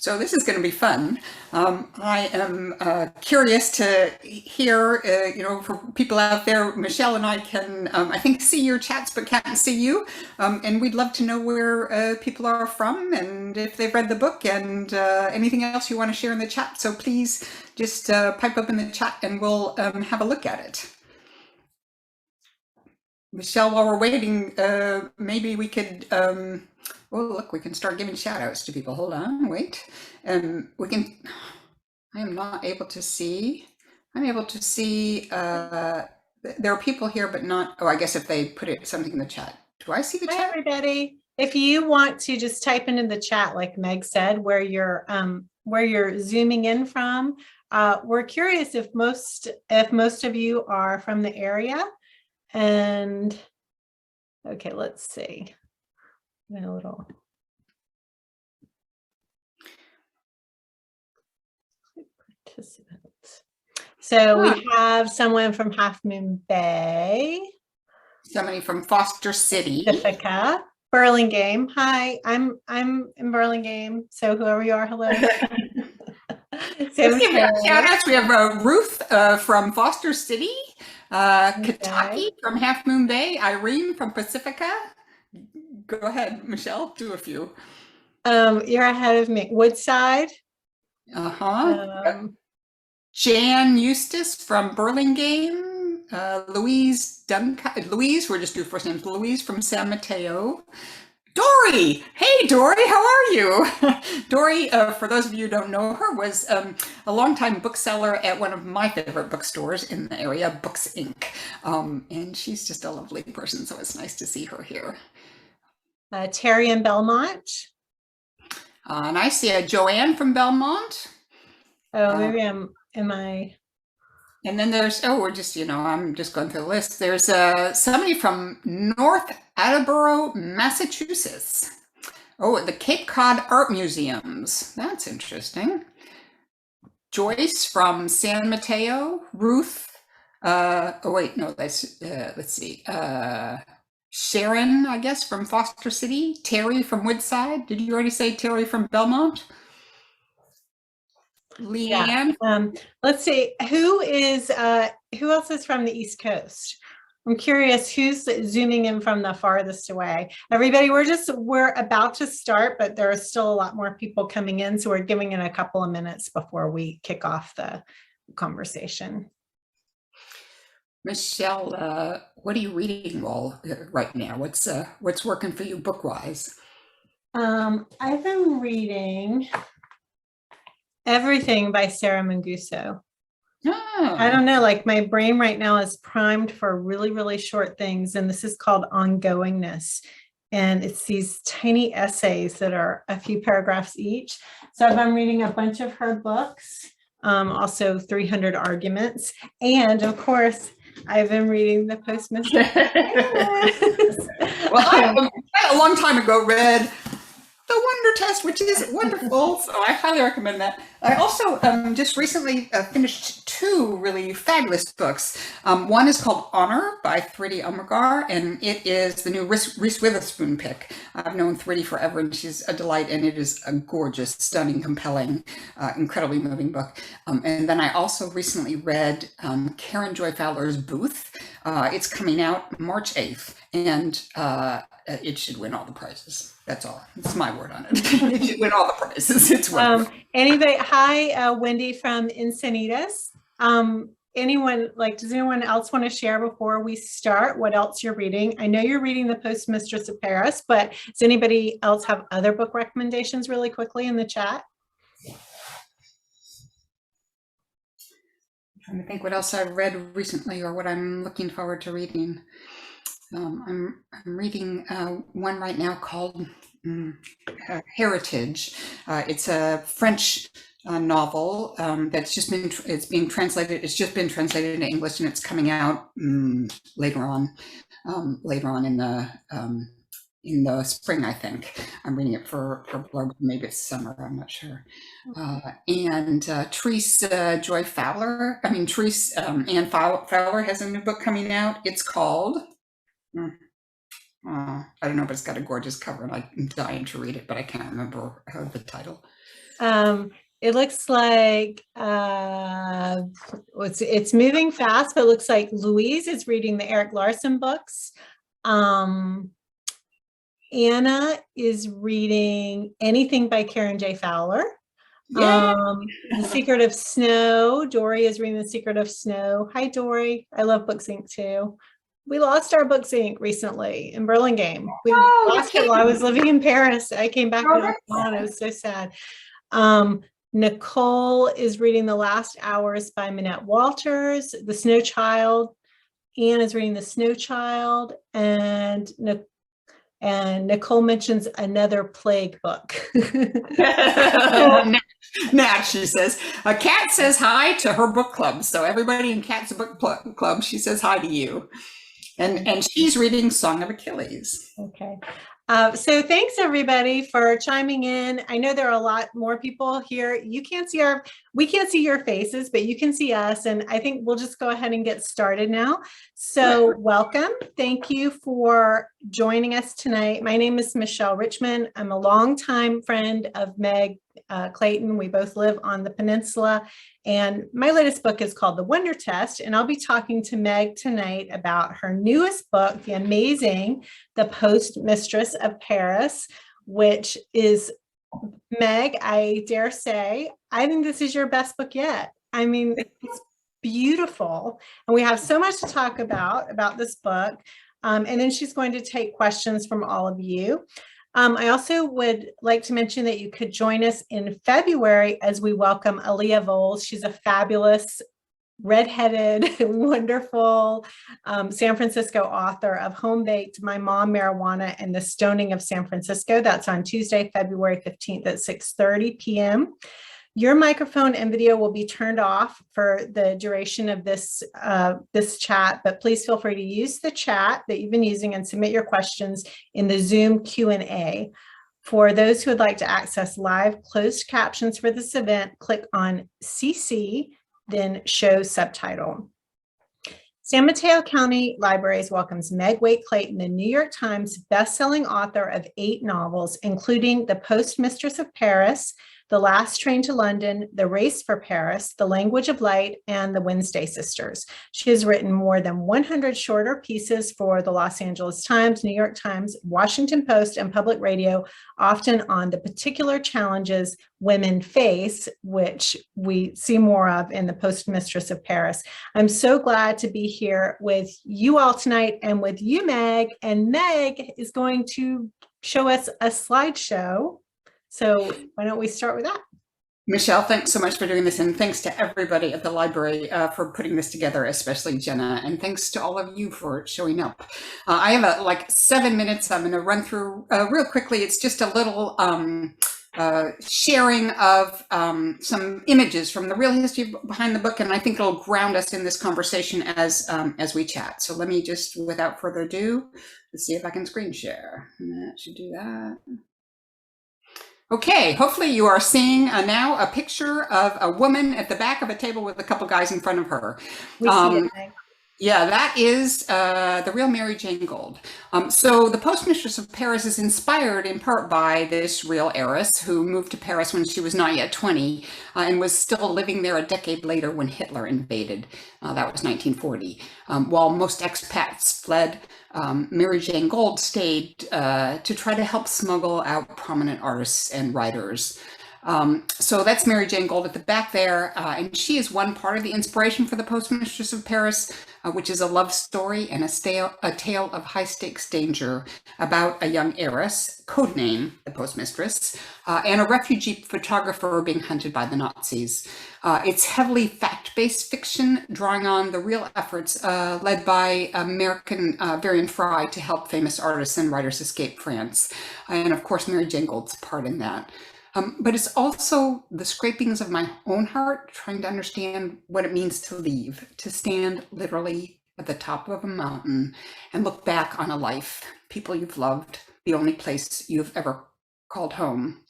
So this is going to be fun. I am curious to hear, for people out there, Michelle and I can, I think, see your chats, but can't see you. And we'd love to know where people are from and if they've read the book and anything else you want to share in the chat. So please just pipe up in the chat and we'll have a look at it. Michelle, while we're waiting, maybe we could, oh, look, we can start giving shout outs to people. Hold on, wait. We can, I am not able to see. I'm able to see, there are people here, but not, oh, I guess if they put something in the chat. Do I see the chat? Hi, everybody. If you want to just type into the chat, like Meg said, where you're zooming in from, we're curious if most of you are from the area. And okay, let's see. A little participants. So we have someone from Half Moon Bay. Somebody from Foster City. Pacifica. Burlingame. Hi, I'm in Burlingame. So whoever you are, hello. Let's give shout outs. We have Ruth from Foster City. Kataki from Half Moon Bay, Irene from Pacifica. Go ahead, Michelle, do a few. You're ahead of me. Woodside. Jan Eustace from Burlingame. Louise Duncan. Louise, we'll just do first names. Louise from San Mateo. Dory! Hey, Dory, how are you? Dory, for those of you who don't know her, was a longtime bookseller at one of my favorite bookstores in the area, Books Inc. And she's just a lovely person, so it's nice to see her here. Terry in Belmont. And I see a Joanne from Belmont. Oh, maybe am I? And then there's, we're just, I'm just going through the list. There's somebody from North Attleboro, Massachusetts. Oh, the Cape Cod Art Museums. That's interesting. Joyce from San Mateo. Ruth. Oh, wait, no, that's, let's see. Sharon, I guess, from Foster City. Terry from Woodside. Did you already say Terry from Belmont? Leanne. Yeah. Let's see, who else is from the East Coast? I'm curious who's zooming in from the farthest away. Everybody, we're about to start, but there are still a lot more people coming in, so we're giving it a couple of minutes before we kick off the conversation. Michelle, what are you reading right now? What's working for you book-wise? I've been reading everything by Sarah Manguso. Oh. I don't know, like my brain right now is primed for really, really short things. And this is called Ongoingness. And it's these tiny essays that are a few paragraphs each. So I've been reading a bunch of her books, also 300 Arguments. And of course, I've been reading the Postmistress of Paris. Well, I a long time ago read The Wonder Test, which is wonderful, so I highly recommend that. I also just recently finished two really fabulous books. One is called Honor by Freddie, and it is the new Reese Witherspoon pick. I've known Freddie forever, and she's a delight, and it is a gorgeous, stunning, compelling, incredibly moving book. And then I also recently read Karen Joy Fowler's Booth. It's coming out March 8th, and it should win all the prizes. That's all. It's my word on it. It should win all the prizes. It's wonderful. Anybody? Hi, Wendy from Encinitas. Does anyone else want to share before we start what else you're reading? I know you're reading the Postmistress of Paris, but does anybody else have other book recommendations really quickly in the chat? I'm trying to think what else I've read recently or what I'm looking forward to reading. I'm reading one right now called Heritage. It's a French novel that's just been being translated. It's just been translated into English, and it's coming out later on in the spring, I think. I'm reading it for blog. Maybe it's summer. I'm not sure. And Therese Joy Fowler. Therese Ann Fowler has a new book coming out. It's called. I don't know, but it's got a gorgeous cover, and I'm dying to read it, but I can't remember the title. It looks like it's moving fast, but it looks like Louise is reading the Eric Larson books. Anna is reading anything by Karen J. Fowler. The Secret of Snow. Dory is reading The Secret of Snow. Hi, Dory. I love Books Inc. too. We lost our Books Inc. recently in Burlingame. We lost it while I was living in Paris. I came back and it was so sad. Nicole is reading The Last Hours by Minette Walters. The Snow Child. Anne is reading The Snow Child, and Nicole mentions another plague book. Nat, she says, Kat says hi to her book club. So everybody in Kat's book club, she says hi to you. And she's reading Song of Achilles. Okay. So thanks everybody for chiming in. I know there are a lot more people here. We can't see your faces, but you can see us. And I think we'll just go ahead and get started now. So welcome. Thank you for joining us tonight. My name is Michelle Richmond. I'm a longtime friend of Meg Clayton. We both live on the peninsula. And my latest book is called The Wonder Test. And I'll be talking to Meg tonight about her newest book, the amazing The Postmistress of Paris, which is, Meg, I dare say, I think this is your best book yet. I mean, it's beautiful. And we have so much to talk about this book. And then she's going to take questions from all of you. I also would like to mention that you could join us in February as we welcome Aaliyah Voles. She's a fabulous, redheaded, wonderful San Francisco author of Home Baked, My Mom, Marijuana, and the Stoning of San Francisco. That's on Tuesday, February 15th at 6:30 p.m. Your microphone and video will be turned off for the duration of this chat, but please feel free to use the chat that you've been using and submit your questions in the Zoom Q&A. For those who would like to access live closed captions for this event, click on CC, then show subtitle. San Mateo County Libraries welcomes Meg Waite Clayton, the New York Times bestselling author of 8 novels, including The Postmistress of Paris, The Last Train to London, The Race for Paris, The Language of Light, and The Wednesday Sisters. She has written more than 100 shorter pieces for the Los Angeles Times, New York Times, Washington Post, and public radio, often on the particular challenges women face, which we see more of in The Postmistress of Paris. I'm so glad to be here with you all tonight and with you, Meg. And Meg is going to show us a slideshow. So why don't we start with that? Michelle, thanks so much for doing this. And thanks to everybody at the library for putting this together, especially Jenna. And thanks to all of you for showing up. I have like 7 minutes. I'm going to run through real quickly. It's just a little sharing of some images from the real history behind the book. And I think it'll ground us in this conversation as we chat. So let me just, without further ado, let's see if I can screen share. That should do that. Okay, hopefully you are seeing now a picture of a woman at the back of a table with a couple guys in front of her. We see it, Meg. Yeah, that is the real Mary Jane Gould. So the Postmistress of Paris is inspired in part by this real heiress who moved to Paris when she was not yet 20 and was still living there a decade later when Hitler invaded. That was 1940. While most expats fled, Mary Jane Gould stayed to try to help smuggle out prominent artists and writers. So that's Mary Jane Gould at the back there, and she is one part of the inspiration for the Postmistress of Paris, which is a love story and a tale of high-stakes danger about a young heiress, codename the Postmistress, and a refugee photographer being hunted by the Nazis. It's heavily fact-based fiction, drawing on the real efforts led by American Varian Fry to help famous artists and writers escape France, and of course Mary Jane Gould's part in that. But it's also the scrapings of my own heart, trying to understand what it means to leave, to stand literally at the top of a mountain and look back on a life, people you've loved, the only place you've ever called home.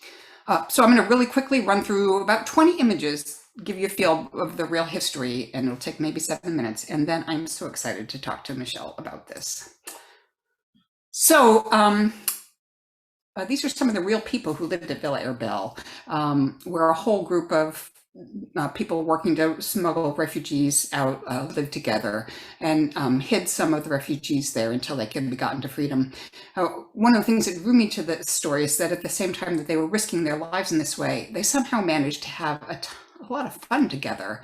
So I'm going to really quickly run through about 20 images, give you a feel of the real history, and it'll take maybe 7 minutes. And then I'm so excited to talk to Michelle about this. So, these are some of the real people who lived at Villa Herbel, where a whole group of people working to smuggle refugees out lived together and hid some of the refugees there until they could be gotten to freedom. One of the things that drew me to the story is that at the same time that they were risking their lives in this way, they somehow managed to have a lot of fun together.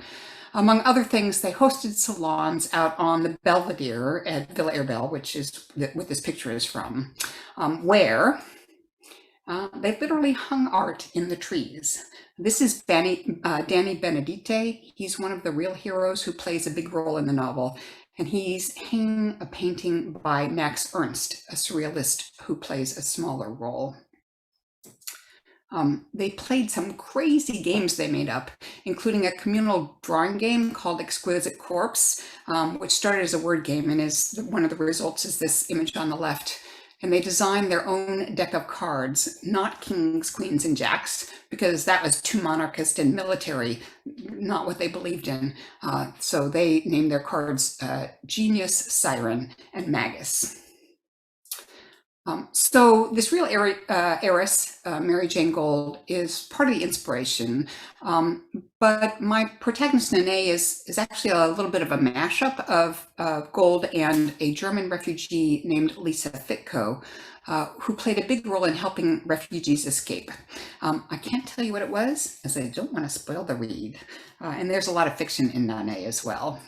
Among other things, they hosted salons out on the Belvedere at Villa Herbel, which is what this picture is from, where they literally hung art in the trees. This is Danny Benedite. He's one of the real heroes who plays a big role in the novel. And he's hanging a painting by Max Ernst, a surrealist who plays a smaller role. They played some crazy games they made up, including a communal drawing game called Exquisite Corpse, which started as a word game and is one of the results is this image on the left. And they designed their own deck of cards, not kings, queens, and jacks, because that was too monarchist and military, not what they believed in. So they named their cards Genius, Siren, and Magus. So this real heiress, Mary Jane Gold, is part of the inspiration. But my protagonist, Naneé, is actually a little bit of a mashup of Gold and a German refugee named Lisa Fitko, who played a big role in helping refugees escape. I can't tell you what it was, as I don't want to spoil the read. And there's a lot of fiction in Naneé as well.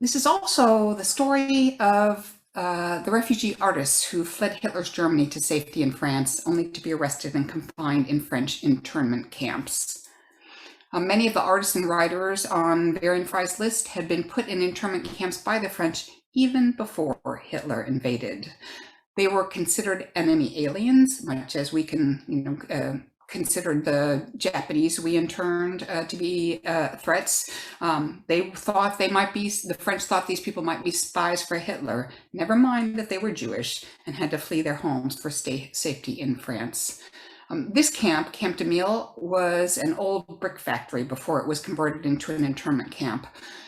This is also the story of the refugee artists who fled Hitler's Germany to safety in France, only to be arrested and confined in French internment camps. Many of the artists and writers on Fry's list had been put in internment camps by the French even before Hitler invaded. They were considered enemy aliens, much as we can, considered the Japanese we interned to be threats. They thought the French thought these people might be spies for Hitler, never mind that they were Jewish and had to flee their homes for safety in France. This camp, Camp de Mille, was an old brick factory before it was converted into an internment camp.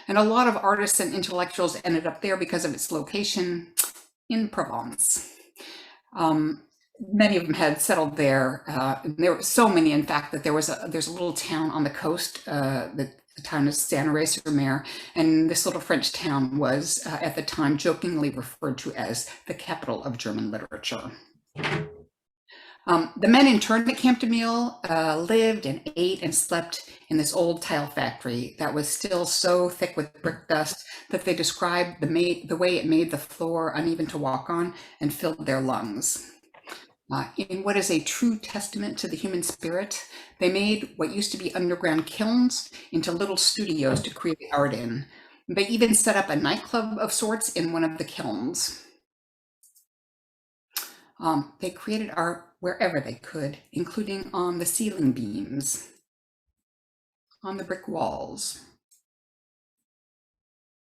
And a lot of artists and intellectuals ended up there because of its location in Provence. Many of them had settled there. There were so many, in fact, that there's a little town on the coast. The town is Saint-Honoré-sur-Mer, and this little French town was, at the time, jokingly referred to as the capital of German literature. The men interned at Camp de Mille lived and ate and slept in this old tile factory that was still so thick with brick dust that they described the way it made the floor uneven to walk on and filled their lungs. In what is a true testament to the human spirit, they made what used to be underground kilns into little studios to create art in. They even set up a nightclub of sorts in one of the kilns. They created art wherever they could, including on the ceiling beams, on the brick walls.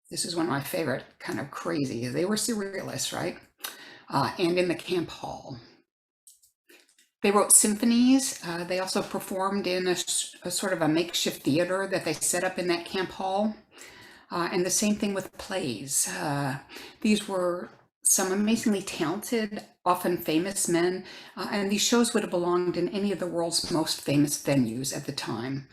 This is one of my favorite, kind of crazy. They were surrealists, right? And in the camp hall. They wrote symphonies. They also performed in a sort of a makeshift theater that they set up in that camp hall. And the same thing with plays. These were some amazingly talented, often famous men, and these shows would have belonged in any of the world's most famous venues at the time.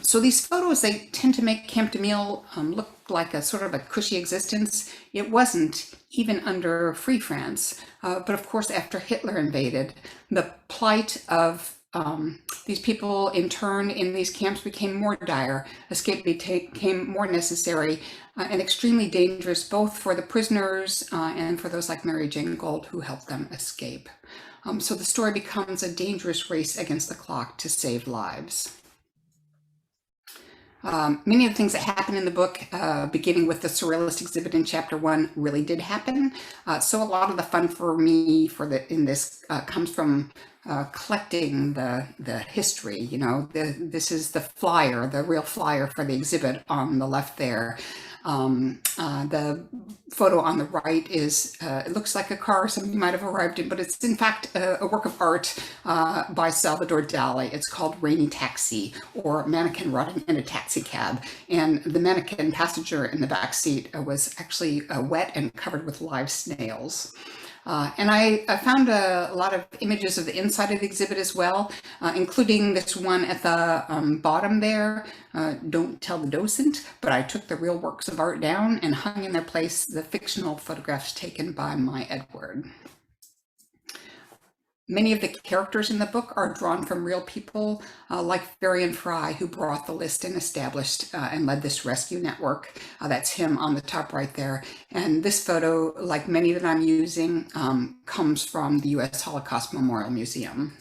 So these photos, they tend to make Camp de Mille look like a sort of a cushy existence. It wasn't, even under Free France. But of course, after Hitler invaded, the plight of these people interned in these camps became more dire. Escape became more necessary and extremely dangerous, both for the prisoners and for those like Mary Jane Gold who helped them escape. So the story becomes a dangerous race against the clock to save lives. Many of the things that happen in the book, beginning with the surrealist exhibit in chapter 1, really did happen. So a lot of the fun for me in this comes from collecting the history. You know, this is the flyer, the real flyer for the exhibit on the left there. The photo on the right is, it looks like a car somebody might have arrived in, but it's in fact a work of art by Salvador Dali. It's called Rainy Taxi, or Mannequin Rotting in a Taxi Cab. And the mannequin passenger in the back seat was actually wet and covered with live snails. And I found a lot of images of the inside of the exhibit as well, including this one at the bottom there, Don't Tell the Docent, but I took the real works of art down and hung in their place the fictional photographs taken by my Edward. Many of the characters in the book are drawn from real people, like Varian Fry, who brought the list and established and led this rescue network. That's him on the top right there. And this photo, like many that I'm using, comes from the U.S. Holocaust Memorial Museum.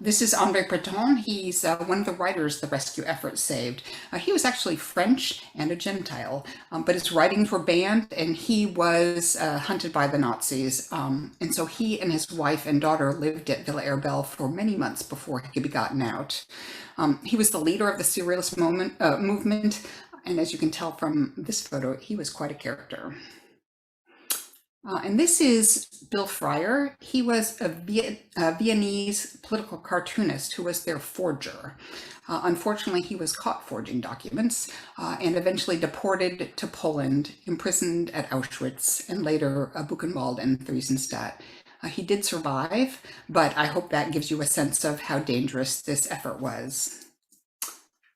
This is André Breton. He's one of the writers the rescue effort saved. He was actually French and a Gentile, but his writings were banned and he was hunted by the Nazis. And so he and his wife and daughter lived at Villa Herbel for many months before he could be gotten out. He was the leader of the Surrealist movement, and as you can tell from this photo, he was quite a character. And this is Bill Fryer. He was a Viennese political cartoonist who was their forger. Unfortunately, he was caught forging documents and eventually deported to Poland, imprisoned at Auschwitz, and later Buchenwald and Theresienstadt. He did survive, but I hope that gives you a sense of how dangerous this effort was.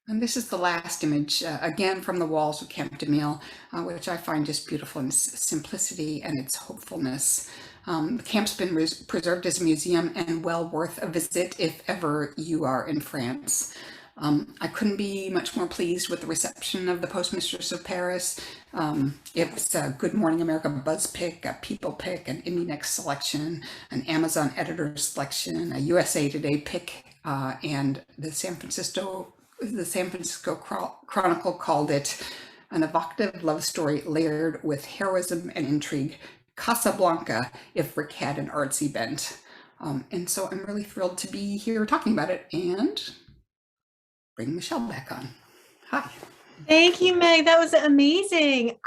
And this is the last image, again from the walls of Camp de Mille, which I find just beautiful in its simplicity and its hopefulness. The camp's been preserved as a museum and well worth a visit if ever you are in France. I couldn't be much more pleased with the reception of the Postmistress of Paris. It was a Good Morning America Buzz pick, a People pick, an Indie Next selection, an Amazon editor selection, a USA Today pick, and the San Francisco Chronicle called it an evocative love story layered with heroism and intrigue, Casablanca if Rick had an artsy bent. And so I'm really thrilled to be here talking about it and bring Michelle back on. Hi. Thank you, Meg. That was amazing.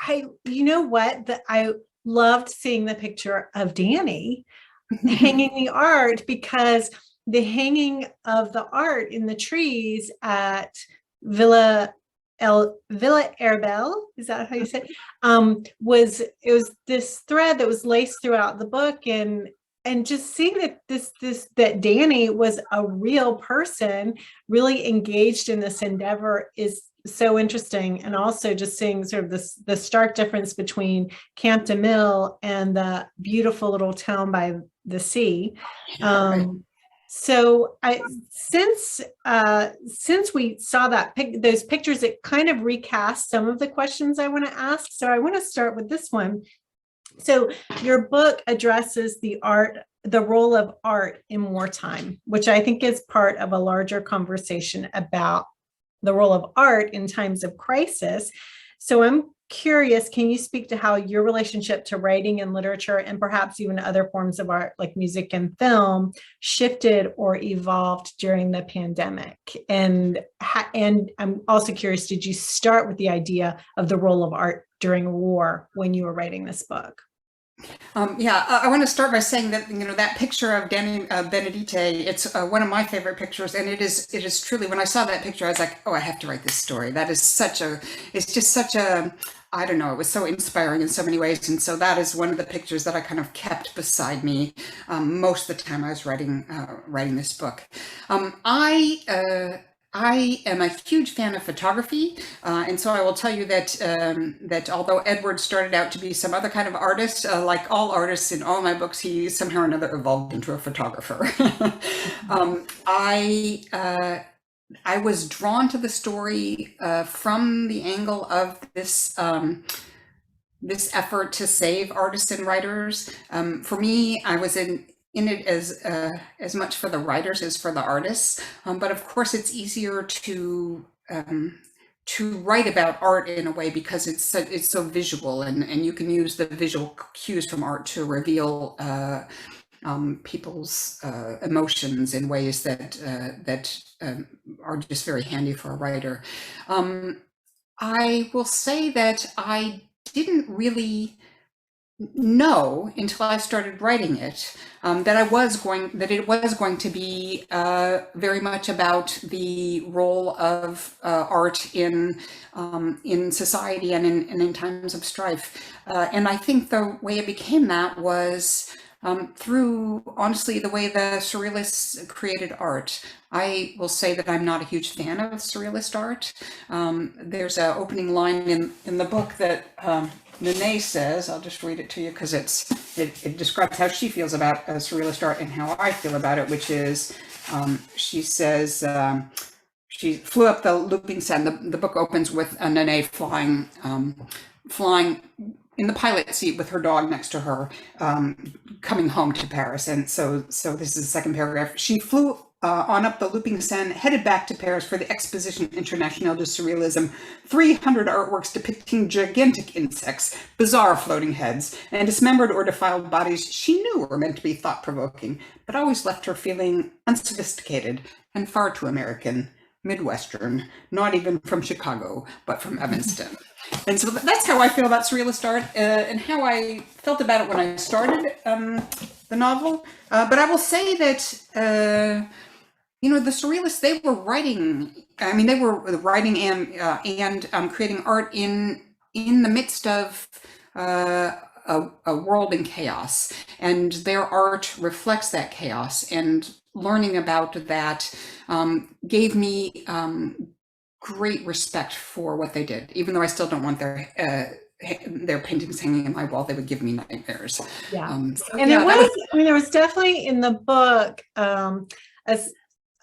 You know what? I loved seeing the picture of Danny hanging the art, because the hanging of the art in the trees at Villa Herbel, is that how you say it? Was this thread that was laced throughout the book, and just seeing that that Danny was a real person really engaged in this endeavor is so interesting. And also just seeing sort of the stark difference between Camp de Mille and the beautiful little town by the sea. So since we saw those pictures, it kind of recast some of the questions I want to ask. So I want to start with this one. So your book addresses the role of art in wartime, which I think is part of a larger conversation about the role of art in times of crisis. So I'm curious, can you speak to how your relationship to writing and literature, and perhaps even other forms of art like music and film, shifted or evolved during the pandemic? And I'm also curious, did you start with the idea of the role of art during war when you were writing this book? I want to start by saying that, that picture of Danny Benedite, it's one of my favorite pictures, and it is truly, when I saw that picture, I was like, oh, I have to write this story. That is it's just such a, I don't know, it was so inspiring in so many ways. And so that is one of the pictures that I kind of kept beside me most of the time I was writing this book. I am a huge fan of photography, and so I will tell you that although Edward started out to be some other kind of artist, like all artists in all my books, he somehow or another evolved into a photographer. I was drawn to the story from the angle of this effort to save artists and writers. For me, I was in it as much for the writers as for the artists, but of course it's easier to write about art in a way because it's so visual, and you can use the visual cues from art to reveal people's emotions in ways that are just very handy for a writer. I will say that I didn't really know until I started writing it that it was going to be very much about the role of art in society and in times of strife. And I think the way it became that was through, honestly, the way the Surrealists created art. I will say that I'm not a huge fan of Surrealist art. There's an opening line in the book that Naneé says. I'll just read it to you because it describes how she feels about Surrealist art and how I feel about it, which is, she says, she flew up the looping sand. The book opens with Naneé flying in the pilot seat with her dog next to her, coming home to Paris. And so this is the second paragraph. She flew on up the looping Seine, headed back to Paris for the Exposition Internationale de Surrealism, 300 artworks depicting gigantic insects, bizarre floating heads, and dismembered or defiled bodies she knew were meant to be thought-provoking, but always left her feeling unsophisticated and far too American, Midwestern, not even from Chicago, but from Evanston. And so that's how I feel about Surrealist art and how I felt about it when I started the novel. But I will say that, the Surrealists, they were writing and creating art in the midst of a world in chaos. And their art reflects that chaos. And learning about that gave me great respect for what they did, even though I still don't want their paintings hanging in my wall. They would give me nightmares. Yeah. There was definitely in the book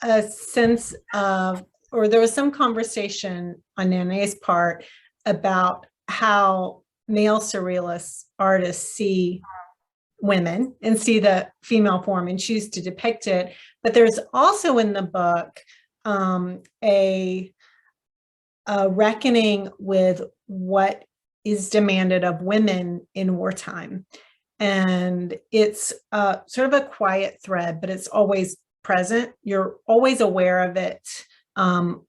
a sense of, or there was some conversation on Naneé's part about how male surrealist artists see women and see the female form and choose to depict it. But there's also in the book a reckoning with what is demanded of women in wartime. And it's sort of a quiet thread, but it's always present. You're always aware of it. And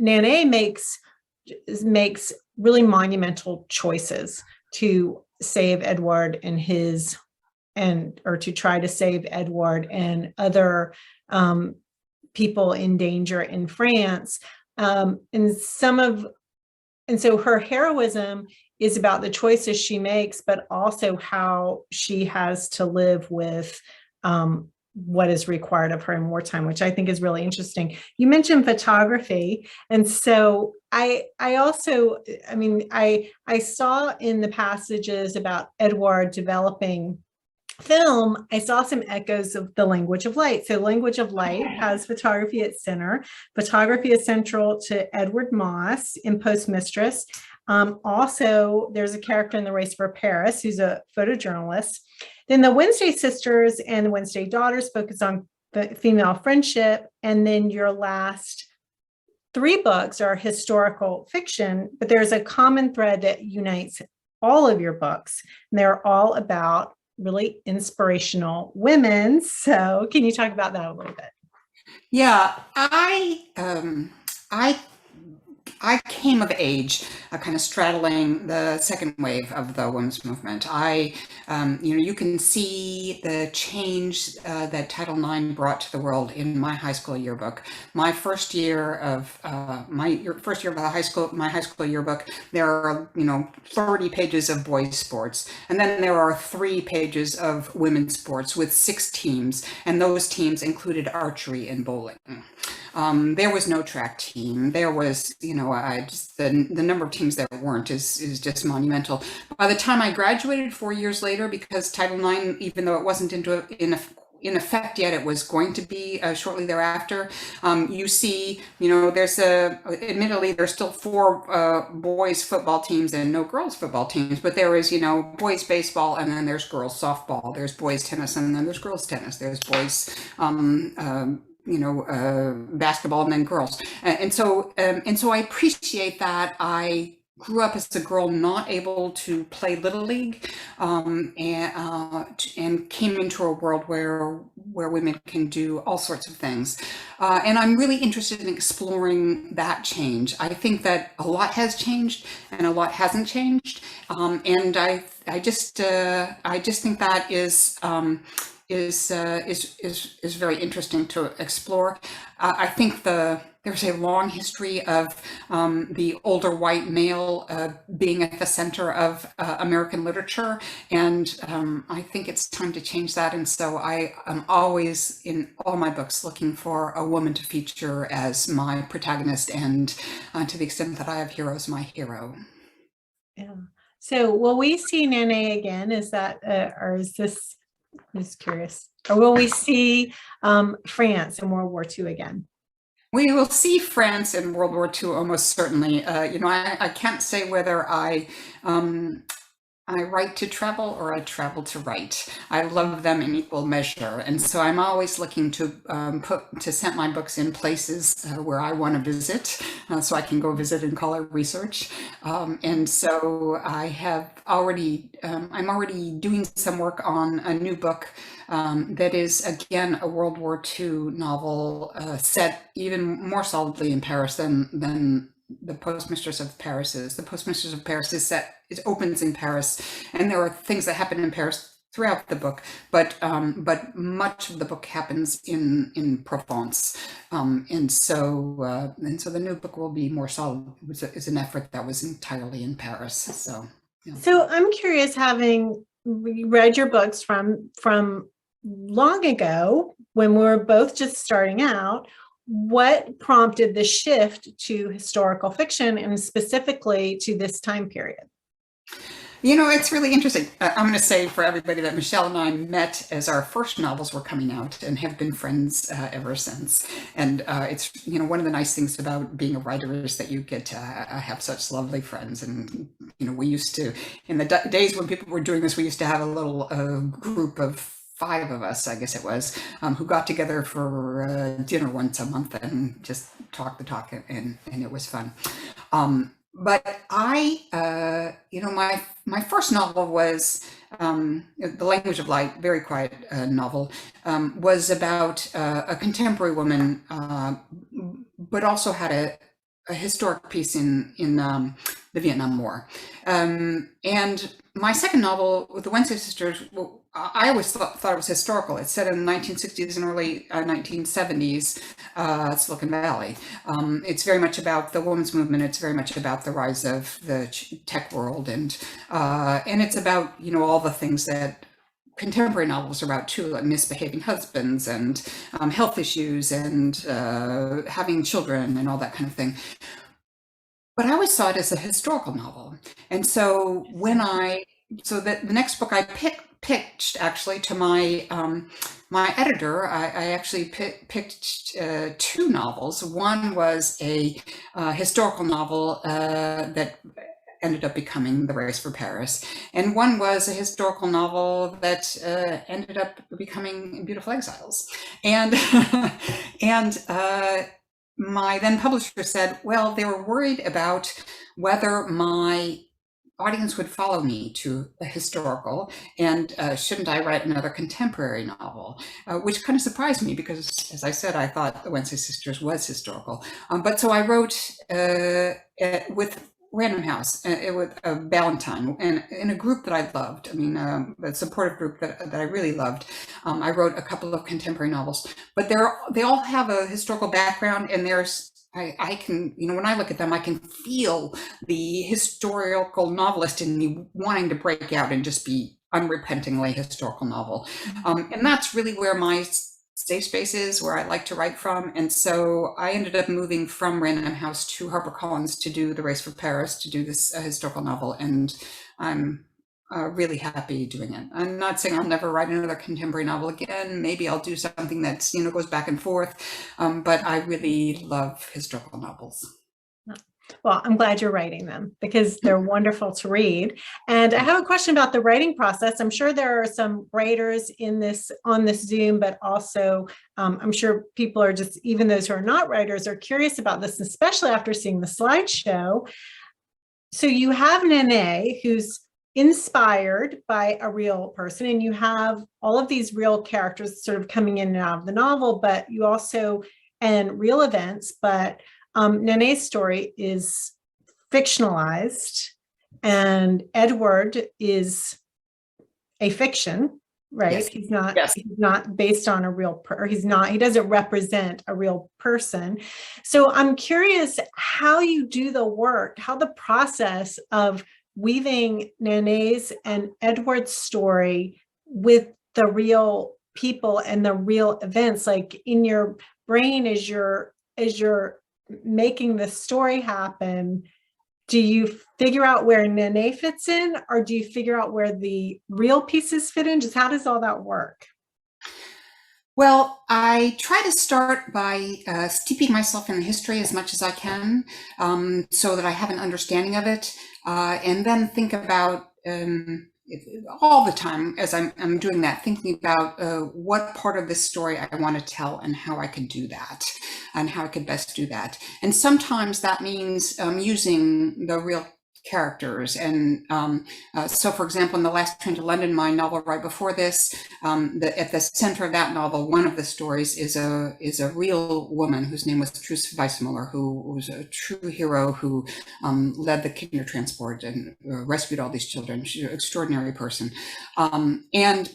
Naneé makes really monumental choices to save Edward or to try to save Edward and other people in danger in France. And so her heroism is about the choices she makes, but also how she has to live with what is required of her in wartime, which I think is really interesting. You mentioned photography. And so I saw in the passages about Edward developing film, I saw some echoes of the language of light. So language of light has photography at center. Photography is central to Edward Moss in Postmistress. Also, there's a character in The Race for Paris who's a photojournalist. Then the Wednesday sisters and the Wednesday daughters focus on female friendship. And then your last 3 books are historical fiction, but there's a common thread that unites all of your books. And they're all about really inspirational women. So can you talk about that a little bit? Yeah, I came of age, kind of straddling the second wave of the women's movement. You can see the change that Title IX brought to the world in my high school yearbook. My first year of my high school yearbook, there are 30 pages of boys' sports, and then there are 3 pages of women's sports with 6 teams, and those teams included archery and bowling. There was no track team. There was, just the number of teams there weren't is just monumental. By the time I graduated 4 years later, because Title IX, even though it wasn't in effect yet, it was going to be shortly thereafter. You see, admittedly, there's still 4 boys football teams and no girls football teams, but there is, boys baseball and then there's girls softball. There's boys tennis and then there's girls tennis. There's boys basketball and then girls. And so I appreciate that. I grew up as a girl not able to play Little League, and came into a world where women can do all sorts of things. And I'm really interested in exploring that change. I think that a lot has changed and a lot hasn't changed. And I just think that is very interesting to explore. I think there's a long history of the older white male being at the center of American literature, and I think it's time to change that. And so I am always, in all my books, looking for a woman to feature as my protagonist, and to the extent that I have heroes, my hero. Yeah. So will we see Naneé again? Is that, or is this, I'm just curious, or will we see France in World War II again? We will see France in World War II almost certainly. I can't say whether I write to travel or I travel to write. I love them in equal measure, and so I'm always looking to set my books in places where I want to visit, so I can go visit and color research. And so I'm already doing some work on a new book that is, again, a World War II novel set even more solidly in Paris than the Postmistress of Paris is. The Postmistress of Paris it opens in Paris, and there are things that happen in Paris throughout the book, but much of the book happens in Provence, and so the new book will be more solid. It's an effort that was entirely in Paris. So, yeah. So I'm curious, having read your books from long ago when we were both just starting out, what prompted the shift to historical fiction, and specifically to this time period? It's really interesting. I'm going to say for everybody that Michelle and I met as our first novels were coming out and have been friends ever since. And it's, one of the nice things about being a writer is that you get to have such lovely friends. And, we used to, in the days when people were doing this, we used to have a little group of 5 of us, I guess it was, who got together for dinner once a month and just talk the talk, and it was fun. But I, my first novel was The Language of Light, very quiet novel, was about a contemporary woman, but also had a historic piece in the Vietnam War. And my second novel, The Wednesday Sisters, I always thought it was historical. It's set in the 1960s and early 1970s, Silicon Valley. It's very much about the women's movement. It's very much about the rise of the tech world, and it's about all the things that contemporary novels are about too, like misbehaving husbands and health issues and having children and all that kind of thing. But I always saw it as a historical novel, and so the next book I pitched actually to my my editor, I actually picked 2 novels. One was a historical novel that ended up becoming The Race for Paris, and one was a historical novel that ended up becoming Beautiful Exiles. And my then publisher said, well, they were worried about whether my audience would follow me to a historical, and shouldn't I write another contemporary novel, which kind of surprised me because, as I said, I thought The Wednesday Sisters was historical. But so I wrote with Random House, with Valentine, and in a group that I loved. I mean, a supportive group that I really loved. I wrote a couple of contemporary novels, but they all have a historical background, and I can, when I look at them, I can feel the historical novelist in me wanting to break out and just be unrepentingly historical novel. And that's really where my safe space is, where I like to write from. And so I ended up moving from Random House to HarperCollins to do The Race for Paris, to do this historical novel. And I'm really happy doing it. I'm not saying I'll never write another contemporary novel again. Maybe I'll do something that's, goes back and forth. But I really love historical novels. Well, I'm glad you're writing them because they're wonderful to read. And I have a question about the writing process. I'm sure there are some writers on this Zoom, but also I'm sure people are just, even those who are not writers, are curious about this, especially after seeing the slideshow. so you have Naneé, who's inspired by a real person, and you have all of these real characters sort of coming in and out of the novel, but you also, and real events, but Naneé's story is fictionalized, and Edward is a fiction, right? Yes. He's not, Yes. he's not based on a real, he doesn't represent a real person. So I'm curious how you do the work, how the process of weaving Nané's and Edward's story with the real people and the real events, like in your brain as you're making the story happen. Do you figure out where Naneé fits in, or do you figure out where the real pieces fit in? Just how does all that work? Well, I try to start by steeping myself in history as much as I can, so that I have an understanding of it, and then think about all the time as I'm doing that, thinking about what part of this story I want to tell and how I could do that, and how I could best do that. And sometimes that means using the real characters. And so, for example, in The Last Train to London, my novel right before this, at the center of that novel, one of the stories is a real woman whose name was Truus Weissmuller, who was a true hero, who led the kidney transport and rescued all these children. She's an extraordinary person. And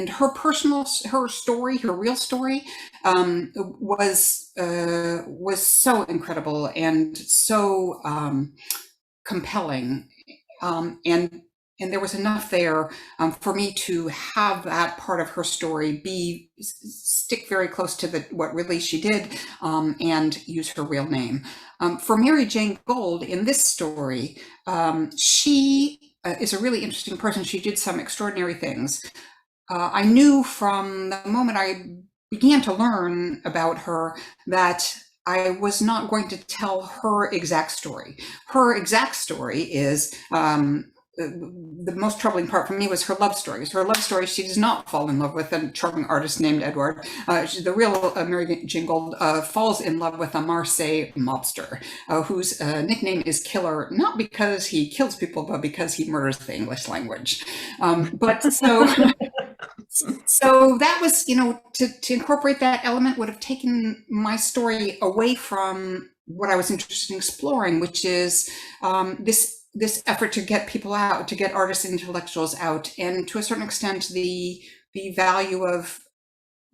her story, her real story, was so incredible and so compelling, and there was enough there for me to have that part of her story stick very close to what really she did, and use her real name. For Mary Jane Gold in this story, she is a really interesting person. She did some extraordinary things. I knew from the moment I began to learn about her that I was not going to tell her exact story. Her exact story is, the most troubling part for me was her love stories. Her love story, she does not fall in love with a charming artist named Edward. The real Mary Jane Gold falls in love with a Marseille mobster, whose nickname is Killer, not because he kills people, but because he murders the English language. So that was, to incorporate that element would have taken my story away from what I was interested in exploring, which is this effort to get people out, to get artists and intellectuals out, and to a certain extent the value of,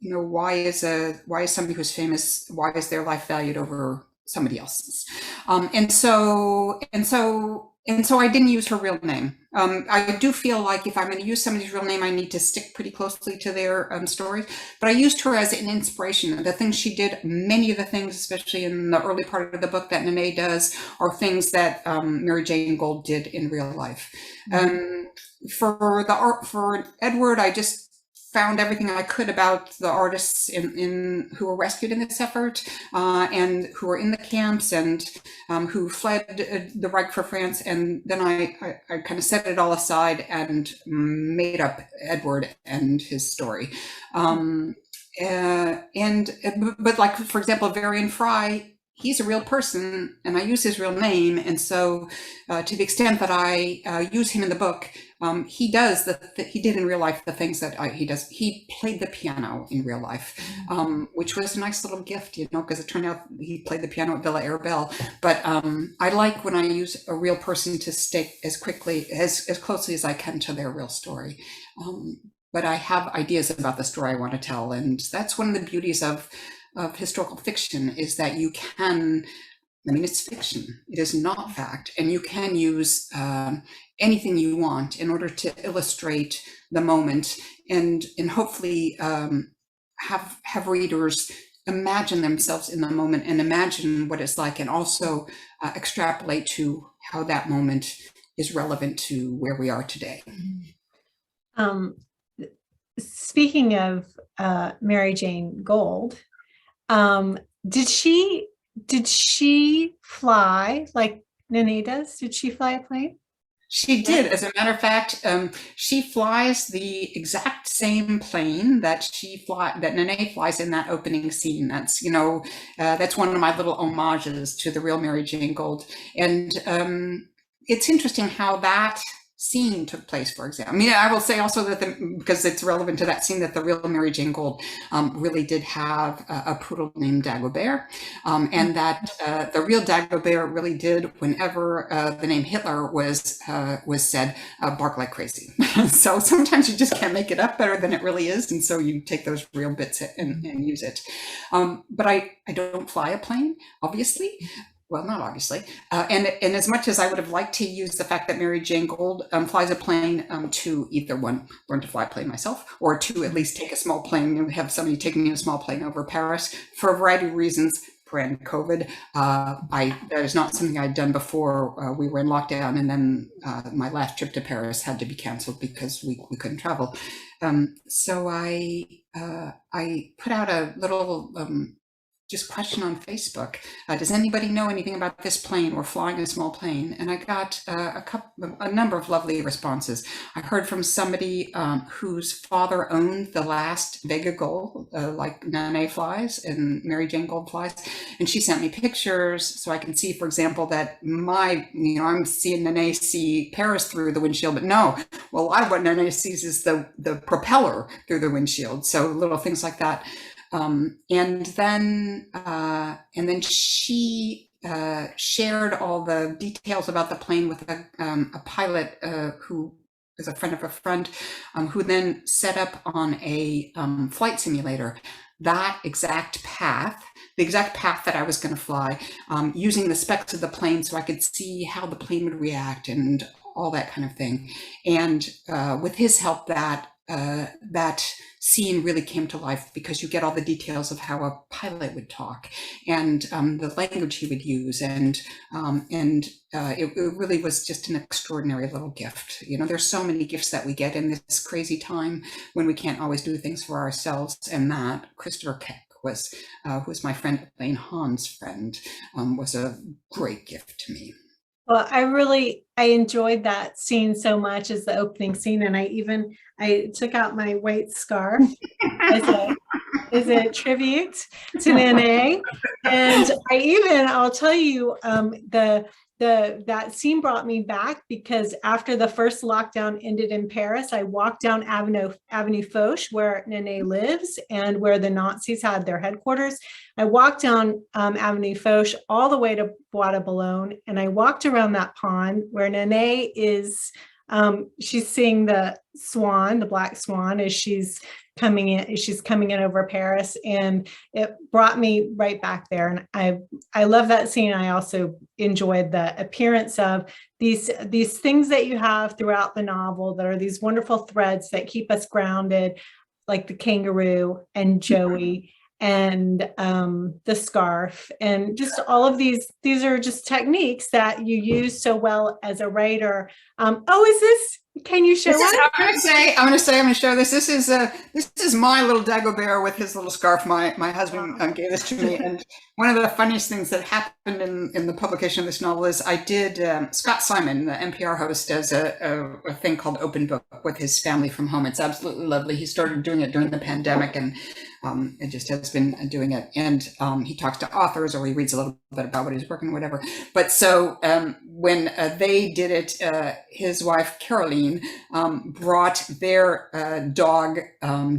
why is somebody who's famous, why is their life valued over somebody else's? And so I didn't use her real name. I do feel like if I'm going to use somebody's real name, I need to stick pretty closely to their stories. But I used her as an inspiration. The things she did, many of the things, especially in the early part of the book that Naneé does, are things that Mary Jane Gold did in real life. For Edward, I just found everything I could about the artists who were rescued in this effort, and who were in the camps, and who fled the Reich for France. And then I kind of set it all aside and made up Edward and his story. But like, for example, Varian Fry, he's a real person, and I use his real name. And so to the extent that I use him in the book, he did in real life the things that he does. He played the piano in real life, which was a nice little gift, because it turned out he played the piano at Villa Arabelle. But I like when I use a real person to stick as closely as I can to their real story. But I have ideas about the story I want to tell, and that's one of the beauties of historical fiction, is that you can, it's fiction, it is not fact, and you can use anything you want in order to illustrate the moment, and hopefully have readers imagine themselves in the moment and imagine what it's like, and also extrapolate to how that moment is relevant to where we are today. Speaking of Mary Jane Gold, did she fly like Naneé does? Did she fly a plane? She did. As a matter of fact, she flies the exact same plane that Naneé flies in that opening scene. That's, that's one of my little homages to the real Mary Jane Gold. And it's interesting how that scene took place, for example. I mean, I will say also that because it's relevant to that scene, that the real Mary Jane Gold really did have a poodle named Dagobert, and that the real Dagobert really did, whenever the name Hitler was said, bark like crazy. So sometimes you just can't make it up better than it really is, and so you take those real bits and use it. But I don't fly a plane, obviously. Well, not obviously. And as much as I would have liked to use the fact that Mary Jane Gold flies a plane to either one, learn to fly a plane myself, or to at least take a small plane and have somebody take me in a small plane over Paris for a variety of reasons, brand COVID. That is not something I'd done before. We were in lockdown, and then my last trip to Paris had to be canceled because we couldn't travel. So I put out a little just question on Facebook. Does anybody know anything about this plane or flying a small plane? And I got a number of lovely responses. I heard from somebody whose father owned the last Vega Gold, like Naneé flies and Mary Jane Gold flies. And she sent me pictures so I can see, for example, that I'm seeing Naneé see Paris through the windshield, but no, well, what Naneé sees is the propeller through the windshield. So little things like that. And then she shared all the details about the plane with a pilot who is a friend of a friend, who then set up on a flight simulator that exact path, the exact path that I was going to fly, using the specs of the plane so I could see how the plane would react and all that kind of thing. And with his help, that scene really came to life because you get all the details of how a pilot would talk and the language he would use, and it really was just an extraordinary little gift. There's so many gifts that we get in this crazy time when we can't always do things for ourselves, and that Christopher Keck was, who was my friend Elaine Hahn's friend, was a great gift to me. Well, I enjoyed that scene so much as the opening scene, and I took out my white scarf as a tribute to Naneé, and I'll tell you, that scene brought me back because after the first lockdown ended in Paris, I walked down Avenue Foch, where Naneé lives and where the Nazis had their headquarters. I walked down Avenue Foch all the way to Bois de Boulogne, and I walked around that pond where Naneé is. She's seeing the swan, the black swan, as she's coming in over Paris, and it brought me right back there. And I love that scene. I also enjoyed the appearance of these things that you have throughout the novel that are these wonderful threads that keep us grounded, like the kangaroo and Joey and the scarf, and just all of these are just techniques that you use so well as a writer. Can you show us? I'm going to show this. This is my little Dagobert with his little scarf. My husband gave this to me, and one of the funniest things that happened in the publication of this novel is I did Scott Simon, the NPR host, does a thing called Open Book with his family from home. It's absolutely lovely. He started doing it during the pandemic, and it just has been doing it. And he talks to authors, or he reads a little bit about what he's working, whatever. But so when they did it, his wife Caroline brought their dog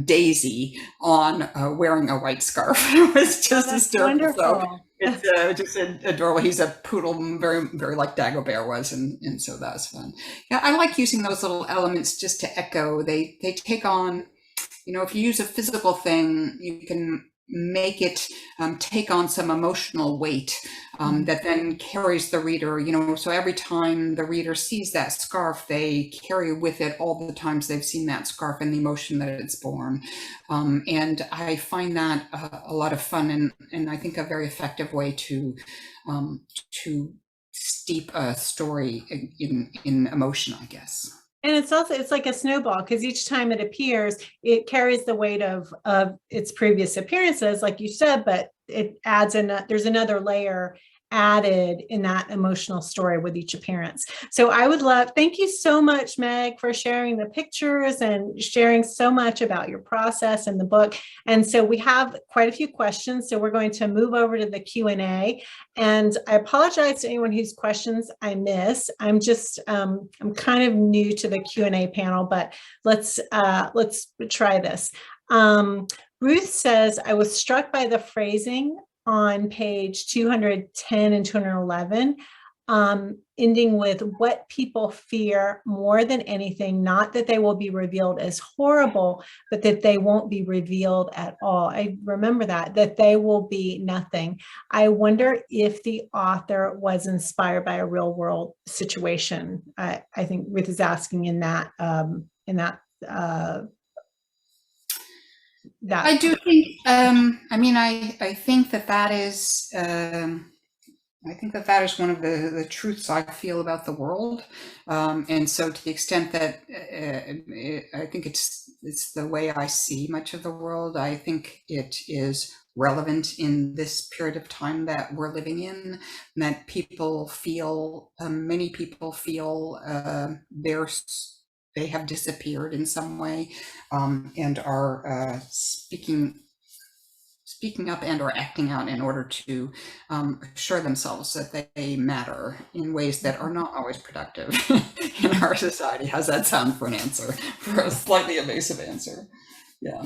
Daisy on wearing a white scarf. It was just hysterical. So it's just adorable. He's a poodle, very, very like Dagobert was, and so that was fun. Yeah, I like using those little elements just to echo. They take on, if you use a physical thing, you can make it take on some emotional weight that then carries the reader, so every time the reader sees that scarf, they carry with it all the times they've seen that scarf and the emotion that it's born. And I find that a lot of fun, and I think a very effective way to steep a story in emotion, I guess. And it's like a snowball, because each time it appears, it carries the weight of its previous appearances, like you said, but it adds there's another layer, added in that emotional story with each appearance. So I would love, thank you so much, Meg, for sharing the pictures and sharing so much about your process in the book. And so we have quite a few questions. So we're going to move over to the Q&A. And I apologize to anyone whose questions I miss. I'm kind of new to the Q&A panel, but let's try this. Ruth says, I was struck by the phrasing on page 210 and 211, ending with what people fear more than anything, not that they will be revealed as horrible, but that they won't be revealed at all. I remember that they will be nothing. I wonder if the author was inspired by a real world situation. I think Ruth is asking in that. I do think, I think that is, I think that is one of the truths I feel about the world. And so to the extent that I think it's the way I see much of the world, I think it is relevant in this period of time that we're living in, that people feel, many people feel they have disappeared in some way, and are speaking up and or acting out in order to assure themselves that they matter in ways that are not always productive in our society. How's that sound for an answer, for a slightly evasive answer? Yeah.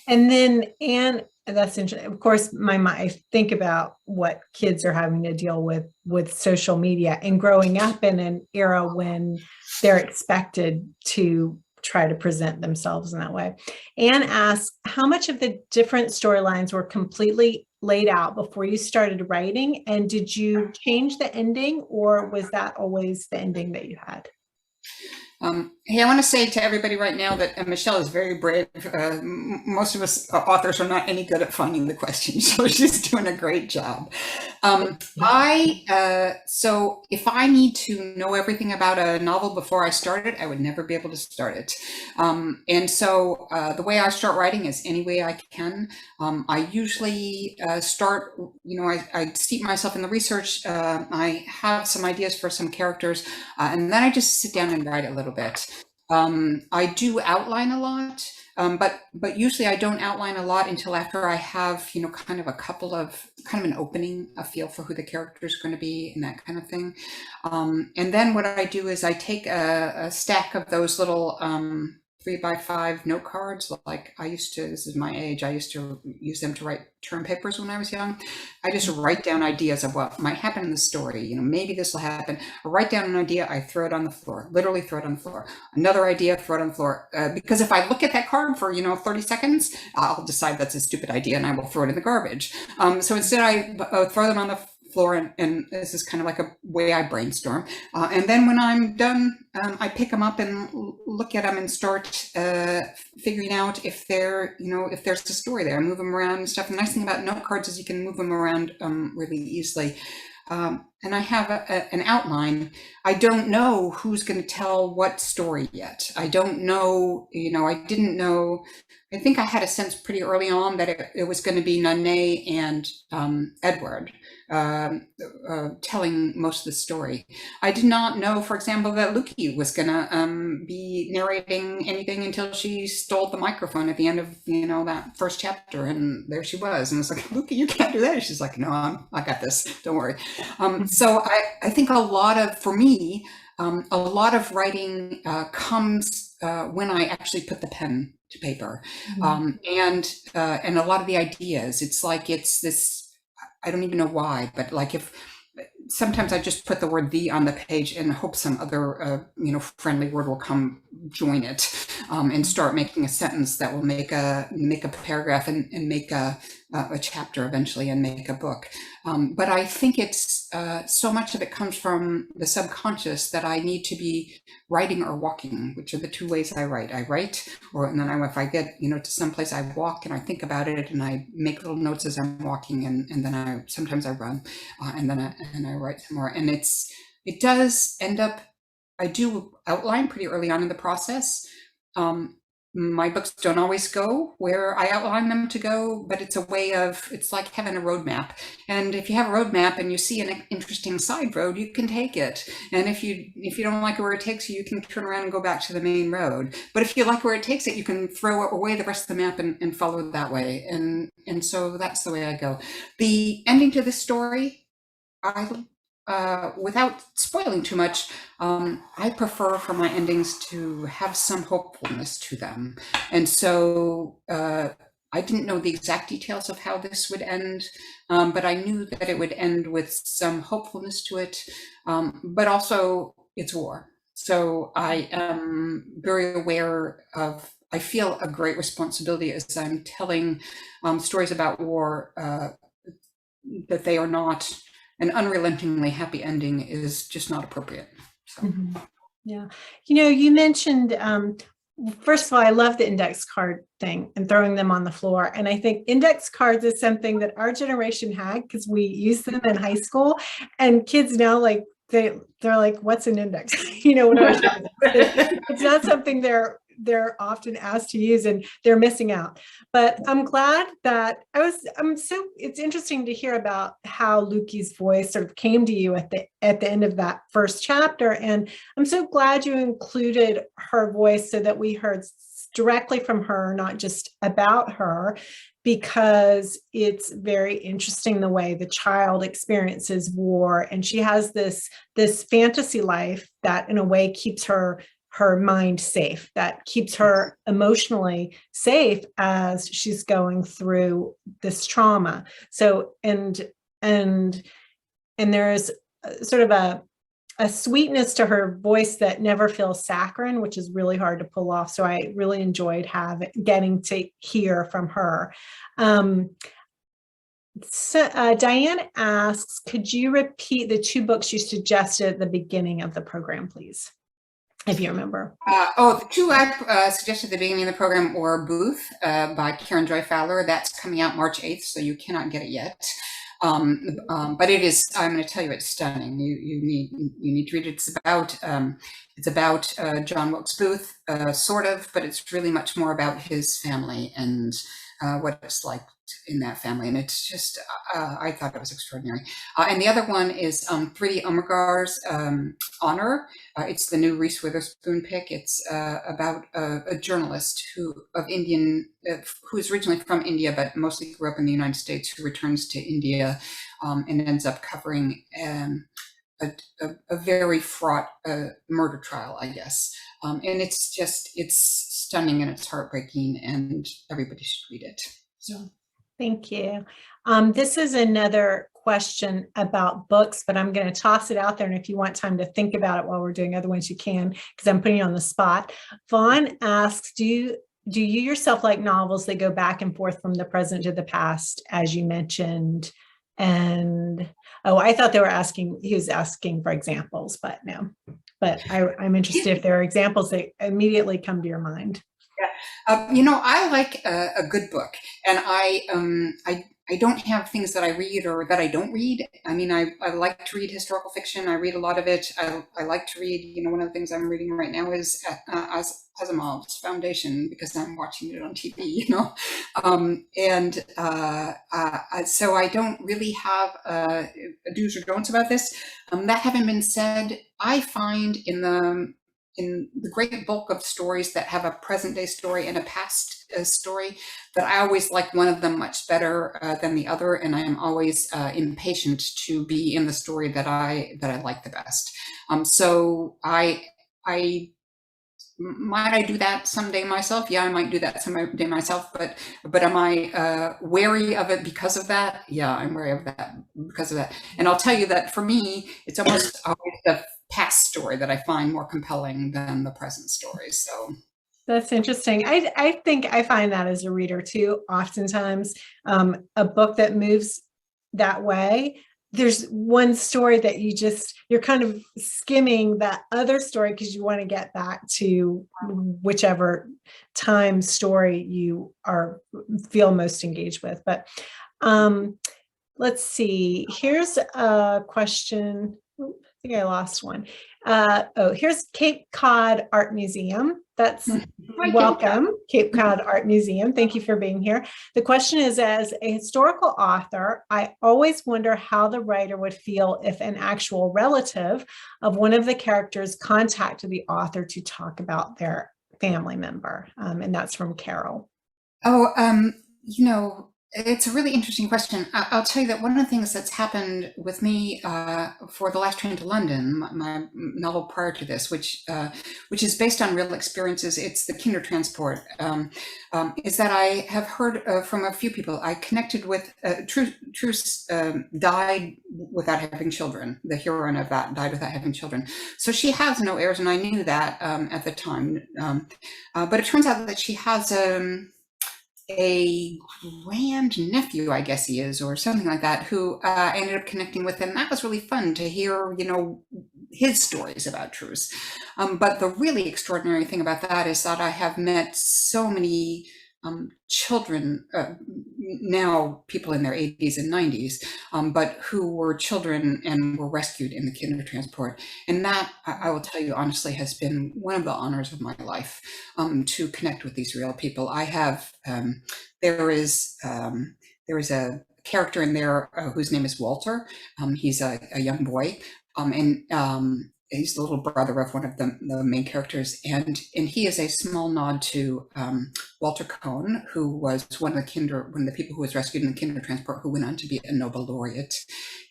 And then, Anne, that's interesting. Of course, I think about what kids are having to deal with social media and growing up in an era when they're expected to try to present themselves in that way. Anne asks, how much of the different storylines were completely laid out before you started writing? And did you change the ending, or was that always the ending that you had? Hey, I want to say to everybody right now that Michelle is very brave. Most of us authors are not any good at finding the questions, so she's doing a great job. So if I need to know everything about a novel before I start it, I would never be able to start it. And so the way I start writing is any way I can. I usually start, I steep myself in the research. I have some ideas for some characters, and then I just sit down and write a little bit. I do outline a lot, but usually I don't outline a lot until after I have, kind of an opening, a feel for who the character is going to be and that kind of thing. And then what I do is I take a stack of those little 3x5 note cards. Like this is my age, I used to use them to write term papers when I was young. I just write down ideas of what might happen in the story. Maybe this will happen. I write down an idea, I throw it on the floor, literally throw it on the floor. Another idea, throw it on the floor. Because if I look at that card for, 30 seconds, I'll decide that's a stupid idea and I will throw it in the garbage. So instead I throw them on the floor, and this is kind of like a way I brainstorm. And then when I'm done, I pick them up and look at them and start figuring out if if there's a story there. I move them around and stuff. The nice thing about note cards is you can move them around really easily. And I have an outline. I don't know who's going to tell what story yet. I don't know, I didn't know. I think I had a sense pretty early on that it was going to be Naneé and Edward telling most of the story. I did not know, for example, that Lucy was going to be narrating anything until she stole the microphone at the end of that first chapter, and there she was, and I was like, Lucy, you can't do that. She's like, no, I got this. Don't worry. So I think for me, a lot of writing comes when I actually put the pen to paper, and a lot of the ideas. It's this. I don't even know why, but like sometimes I just put the word "the" on the page and hope some other friendly word will come join it, and start making a sentence that will make a paragraph and make a chapter eventually and make a book. But I think it's so much of it comes from the subconscious that I need to be writing or walking, which are the two ways I write. I write, and then if I get to some place, I walk and I think about it and I make little notes as I'm walking, and then sometimes I run, and then I write some more. And it does end up. I do outline pretty early on in the process. my books don't always go where I outline them to go, but it's a way of, it's like having a roadmap. And if you have a roadmap and you see an interesting side road, you can take it. And if you don't like where it takes you, you can turn around and go back to the main road. But if you like where it takes it, you can throw away the rest of the map and follow it that way. And so that's the way I go. The ending to this story, without spoiling too much, I prefer for my endings to have some hopefulness to them. And so I didn't know the exact details of how this would end, but I knew that it would end with some hopefulness to it, but also it's war. So I am very aware of, I feel a great responsibility as I'm telling stories about war, that they are not, an unrelentingly happy ending is just not appropriate. So. Mm-hmm. Yeah. You know, you mentioned, first of all, I love the index card thing and throwing them on the floor. And I think index cards is something that our generation had because we used them in high school, and kids now, like, they're like, what's an index? You know, it's not something they're often asked to use, and they're missing out. But I'm glad that it's interesting to hear about how Luki's voice sort of came to you at the end of that first chapter. And I'm so glad you included her voice so that we heard directly from her, not just about her, because it's very interesting the way the child experiences war. And she has this fantasy life that in a way keeps her mind safe, that keeps her emotionally safe as she's going through this trauma. So, and there's sort of a sweetness to her voice that never feels saccharine, which is really hard to pull off. So I really enjoyed getting to hear from her. Diane asks, could you repeat the 2 books you suggested at the beginning of the program, please? If you remember. The 2 I suggested at the beginning of the program were Booth by Karen Joy Fowler. That's coming out March 8th, so you cannot get it yet. But it is, I'm going to tell you, it's stunning. You need to read it. It's about John Wilkes Booth, sort of, but it's really much more about his family and what it's like in that family. And it's just, I thought it was extraordinary. And the other one is Freddie Umagar's Honor. It's the new Reese Witherspoon pick. It's about a journalist who's originally from India, but mostly grew up in the United States, who returns to India and ends up covering a very fraught murder trial, I guess. And it's stunning and it's heartbreaking, and everybody should read it. So. Thank you. This is another question about books, but I'm going to toss it out there. And if you want time to think about it while we're doing other ones, you can, because I'm putting you on the spot. Vaughn asks, do you yourself like novels that go back and forth from the present to the past, as you mentioned? And, I thought he was asking for examples, but no. But I'm interested if there are examples that immediately come to your mind. I like a good book, and I don't have things that I read or that I don't read. I mean, I like to read historical fiction. I read a lot of it. I like to read, one of the things I'm reading right now is Asimov's Foundation, because I'm watching it on TV, so I don't really have do's or don'ts about this. That having been said, I find in the great bulk of stories that have a present day story and a past story, that I always like one of them much better than the other, and I am always impatient to be in the story that I like the best. So I might I do that someday myself? Yeah, I might do that someday myself, but am I wary of it because of that? Yeah, I'm wary of that because of that. And I'll tell you that for me, it's almost always the past story that I find more compelling than the present story. So that's interesting. I think I find that as a reader too. Oftentimes, a book that moves that way, there's one story that you're kind of skimming that other story because you want to get back to whichever time story you feel most engaged with. But let's see. Here's a question. I think I lost one. Here's Cape Cod Art Museum. That's Hi, welcome, Cape Cod Art Museum. Thank you for being here. The question is, as a historical author, I always wonder how the writer would feel if an actual relative of one of the characters contacted the author to talk about their family member. And that's from Carol. Oh, it's a really interesting question. I'll tell you that one of the things that's happened with me for The Last Train to London, my novel prior to this, which is based on real experiences, it's the Kindertransport, is that I have heard from a few people. I connected with Truce died without having children. The heroine of that died without having children. So she has no heirs, and I knew that at the time. But it turns out that she has a grand nephew, I guess he is, or something like that, who I ended up connecting with, and that was really fun to hear, his stories about Truce. But the really extraordinary thing about that is that I have met so many children, now people in their 80s and 90s, but who were children and were rescued in the Kindertransport. And that, I will tell you honestly, has been one of the honors of my life, to connect with these real people. I have, there is a character in there whose name is Walter. He's a young boy, and he's the little brother of one of the main characters, and he is a small nod to Walter Cohn, who was one of the people who was rescued in the Kindertransport, who went on to be a Nobel laureate.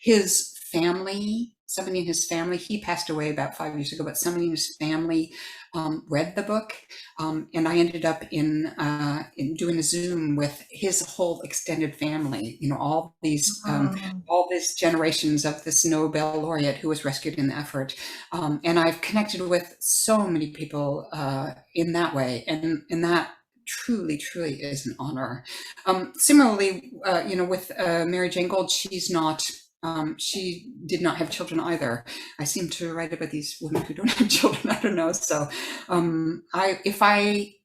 His family, somebody in his family, he passed away about 5 years ago, but somebody in his family read the book, and I ended up in doing a Zoom with his whole extended family. All these generations of this Nobel laureate who was rescued in the effort, and I've connected with so many people in that way, and that truly is an honor. Similarly, with Mary Jane Gold, she's not. She did not have children either. I seem to write about these women who don't have children. I don't know. So, if I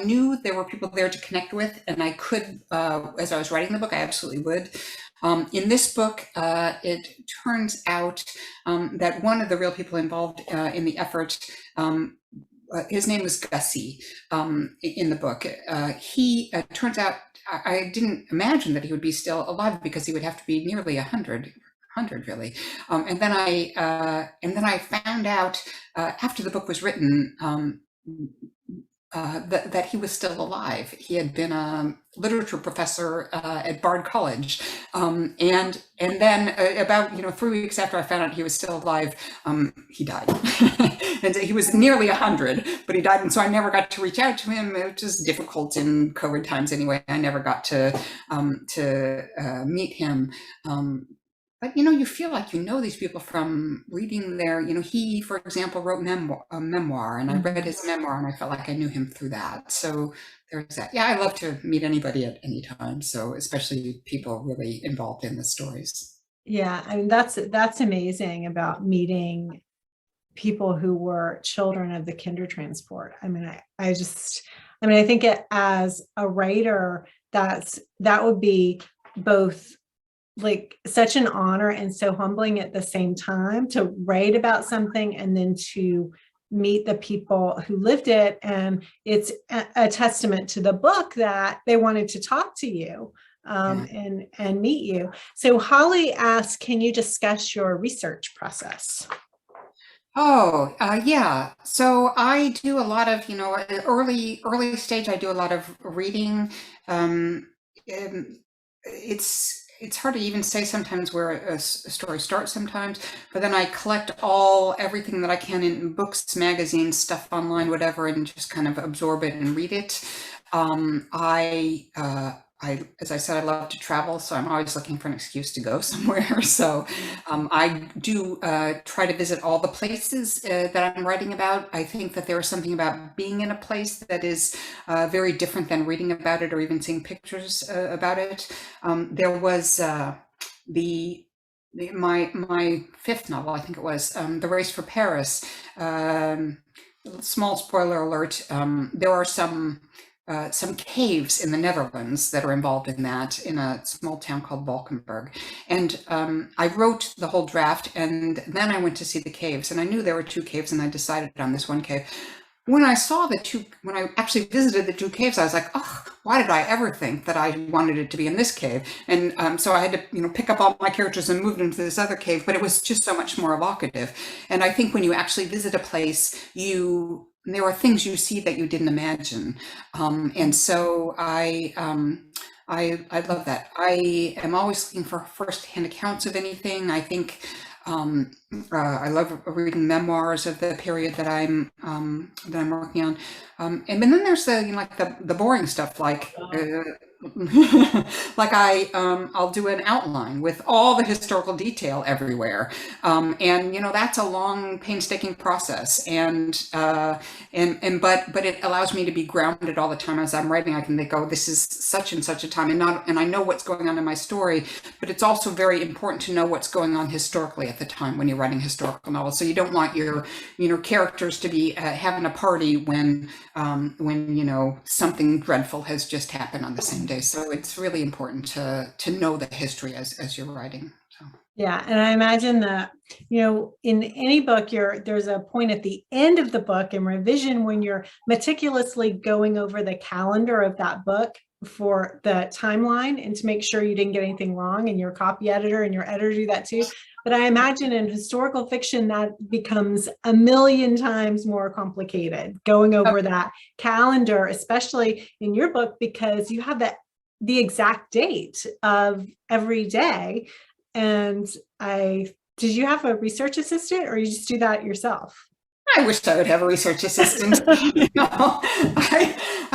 knew there were people there to connect with, and I could, as I was writing the book, I absolutely would. In this book, it turns out that one of the real people involved in the effort, his name was Gussie in the book. He turns out, I didn't imagine that he would be still alive, because he would have to be nearly 100 really. And then I found out after the book was written that he was still alive. He had been a literature professor at Bard College, and then about 3 weeks after I found out he was still alive, he died. And he was nearly 100, but he died, and so I never got to reach out to him. It was just difficult in COVID times anyway. I never got to meet him. But you feel like these people from reading their, he, for example, wrote a memoir, and I read his memoir, and I felt like I knew him through that. So there's that. Yeah, I love to meet anybody at any time. So especially people really involved in the stories. Yeah, I mean, that's amazing about meeting people who were children of the Kindertransport. I mean, I think as a writer, that would be both like such an honor and so humbling at the same time, to write about something and then to meet the people who lived it. And it's a testament to the book that they wanted to talk to you and meet you. So Holly asks, can you discuss your research process? Oh, yeah. So I do a lot of, early stage, I do a lot of reading. It's hard to even say sometimes where a story starts sometimes, but then I collect everything that I can in books, magazines, stuff online, whatever, and just kind of absorb it and read it. As I said, I love to travel, so I'm always looking for an excuse to go somewhere. So I do try to visit all the places that I'm writing about. I think that there is something about being in a place that is very different than reading about it or even seeing pictures about it. There was my fifth novel, I think it was, The Race for Paris. Small spoiler alert, there are some some caves in the Netherlands that are involved in that, in a small town called Valkenburg. And I wrote the whole draft, and then I went to see the caves, and I knew there were 2 caves, and I decided on this one cave. When I actually visited the 2 caves, I was like, oh, why did I ever think that I wanted it to be in this cave? And so I had to, pick up all my characters and move them to this other cave, but it was just so much more evocative. And I think when you actually visit a place, there are things you see that you didn't imagine. And so I love that. I am always looking for firsthand accounts of anything. I think I love reading memoirs of the period that I'm working on. And then there's the boring stuff, like I'll do an outline with all the historical detail everywhere, and that's a long, painstaking process, but it allows me to be grounded all the time as I'm writing. I can think, oh, this is such and such a time, and I know what's going on in my story, but it's also very important to know what's going on historically at the time when you're writing historical novels. So you don't want your characters to be having a party when something dreadful has just happened on the same day. So it's really important to know the history as you're writing. So. Yeah, and I imagine that in any book, there's a point at the end of the book in revision when you're meticulously going over the calendar of that book for the timeline and to make sure you didn't get anything wrong, and your copy editor and your editor do that too. But I imagine in historical fiction that becomes a million times more complicated, going over that calendar, especially in your book, because you have the exact date of every day. And did you have a research assistant, or you just do that yourself? I wished I would have a research assistant.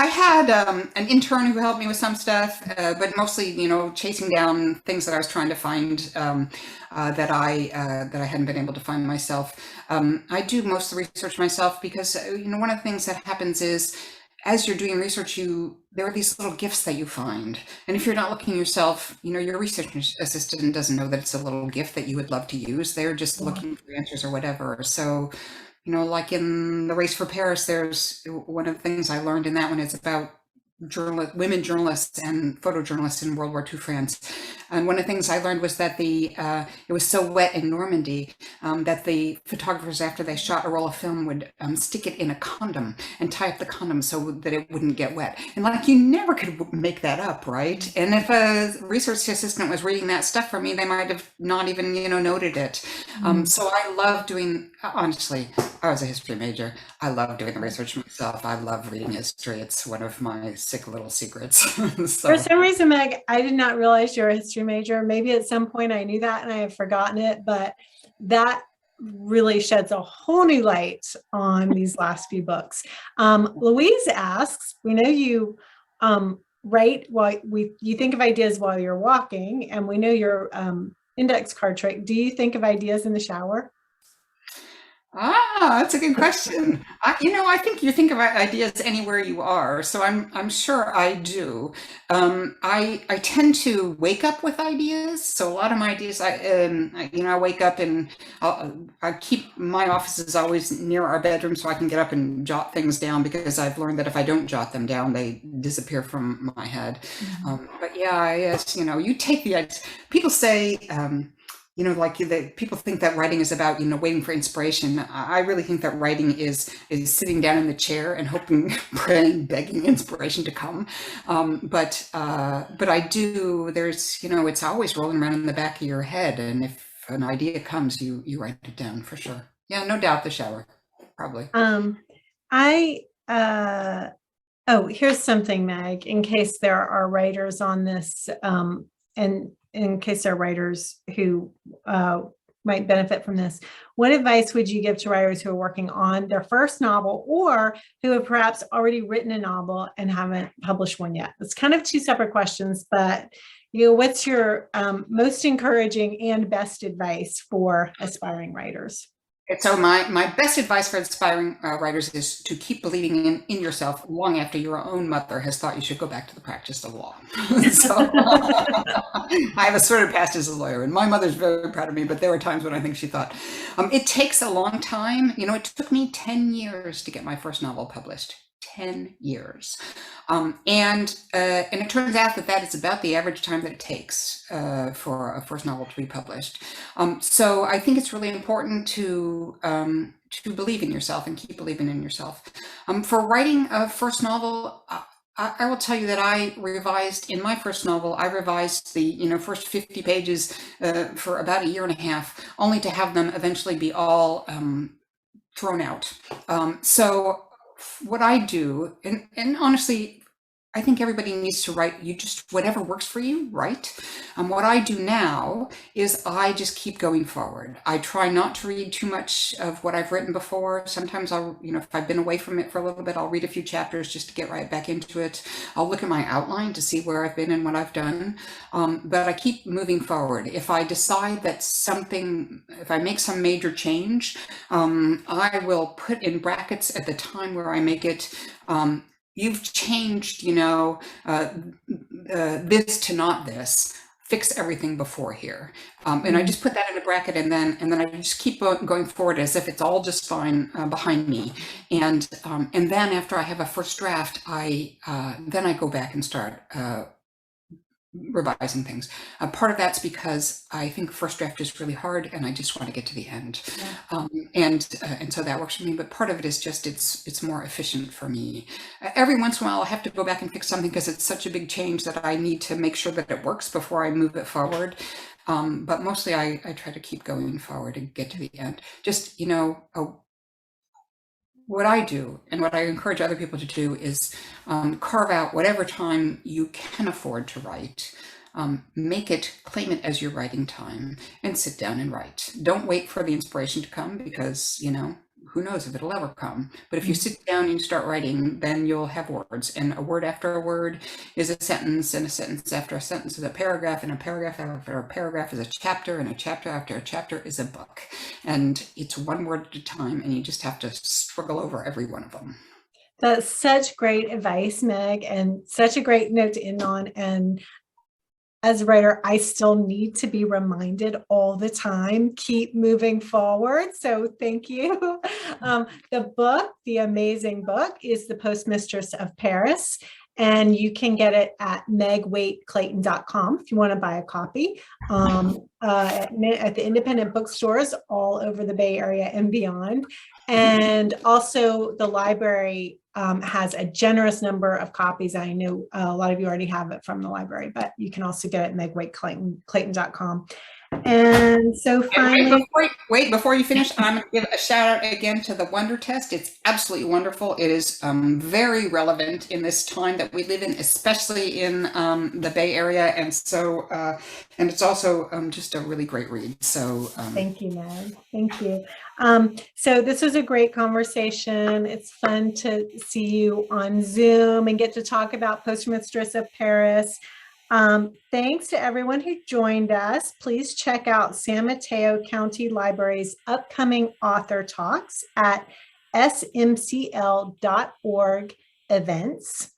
I had an intern who helped me with some stuff, but mostly, chasing down things that I was trying to find that I hadn't been able to find myself. I do most of the research myself because, one of the things that happens is, as you're doing research, there are these little gifts that you find. And if you're not looking yourself, your research assistant doesn't know that it's a little gift that you would love to use. They're just looking for answers or whatever. So, like in The Race for Paris, there's one of the things I learned in that one is about women journalists and photojournalists in World War II France. And one of the things I learned was that it was so wet in Normandy that the photographers, after they shot a roll of film, would stick it in a condom and tie up the condom so that it wouldn't get wet. And you never could make that up, right? And if a research assistant was reading that stuff for me, they might have not even, noted it. So I love doing, honestly, I was a history major. I love doing the research myself. I love reading history. It's one of my sick little secrets. For some reason, Meg, I did not realize you're a history major. Maybe at some point I knew that and I have forgotten it, but that really sheds a whole new light on these last few books. Louise asks, we know you write while you think of ideas while you're walking, and we know your index card trick. Do you think of ideas in the shower? That's a good question. I think you think about ideas anywhere you are, so I'm sure I do. I tend to wake up with ideas, so a lot of my ideas, I wake up and I keep my office is always near our bedroom, so I can get up and jot things down, because I've learned that if I don't jot them down, they disappear from my head. But yeah, yes, you take the ideas. People say. People think that writing is about, waiting for inspiration. I really think that writing is sitting down in the chair and hoping, praying, begging inspiration to come. But I do, it's always rolling around in the back of your head. And if an idea comes, you write it down for sure. Yeah, no doubt the shower, probably. Here's something, Meg, in case there are writers on this, and in case there are writers who might benefit from this. What advice would you give to writers who are working on their first novel, or who have perhaps already written a novel and haven't published one yet? It's kind of 2 separate questions, but what's your most encouraging and best advice for aspiring writers? So my best advice for aspiring writers is to keep believing in yourself long after your own mother has thought you should go back to the practice of law. So I have a sort of past as a lawyer, and my mother's very proud of me, but there were times when I think she thought. It takes a long time. It took me 10 years to get my first novel published. 10 years. And it turns out that is about the average time that it takes for a first novel to be published. So I think it's really important to believe in yourself and keep believing in yourself. For writing a first novel, I will tell you that I revised in my first novel. I revised the first 50 pages for about 1.5 years, only to have them eventually be all thrown out. So what I do, and honestly, I think everybody needs to write. You just, whatever works for you, write. What I do now is I just keep going forward. I try not to read too much of what I've written before. Sometimes I'll, if I've been away from it for a little bit, I'll read a few chapters just to get right back into it. I'll look at my outline to see where I've been and what I've done. But I keep moving forward. If I decide that if I make some major change, I will put in brackets at the time where I make it, you've changed, this to not this. Fix everything before here, and I just put that in a bracket, and then I just keep going forward as if it's all just fine behind me. And then after I have a first draft, I go back and start revising things. Part of that's because I think first draft is really hard, and I just want to get to the end. Yeah. And so that works for me. But part of it is just it's more efficient for me. Every once in a while, I have to go back and fix something because it's such a big change that I need to make sure that it works before I move it forward. But mostly, I try to keep going forward and get to the end. Just what I do and what I encourage other people to do is carve out whatever time you can afford to write, claim it as your writing time, and sit down and write. Don't wait for the inspiration to come because, who knows if it'll ever come. But if you sit down and you start writing, then you'll have words, and a word after a word is a sentence, and a sentence after a sentence is a paragraph, and a paragraph after a paragraph is a chapter, and a chapter after a chapter is a book. And it's one word at a time, and you just have to struggle over every one of them. That's such great advice, Meg, and such a great note to end on. And as a writer, I still need to be reminded all the time, keep moving forward. So thank you. The amazing book is The Postmistress of Paris, and you can get it at megwaiteclayton.com if you want to buy a copy, at the independent bookstores all over the Bay Area and beyond. And also the library has a generous number of copies. I know a lot of you already have it from the library, but you can also get it at megwaiteclayton.com. And so finally, before you finish, I'm going to give a shout out again to the Wonder Test. It's absolutely wonderful. It is very relevant in this time that we live in, especially in the Bay Area. And so, and it's also just a really great read. So thank you, Meg. Thank you. So this was a great conversation. It's fun to see you on Zoom and get to talk about Postmistress of Paris. Thanks to everyone who joined us. Please check out San Mateo County Libraries' upcoming author talks at smcl.org events.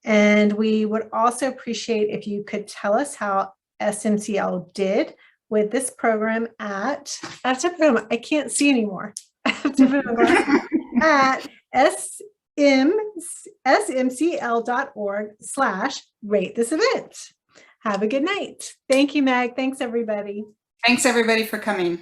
And we would also appreciate if you could tell us how SMCL did with this program I can't see anymore. At smcl.org/rate this event. Have a good night. Thank you, Meg. Thanks, everybody. Thanks, everybody, for coming.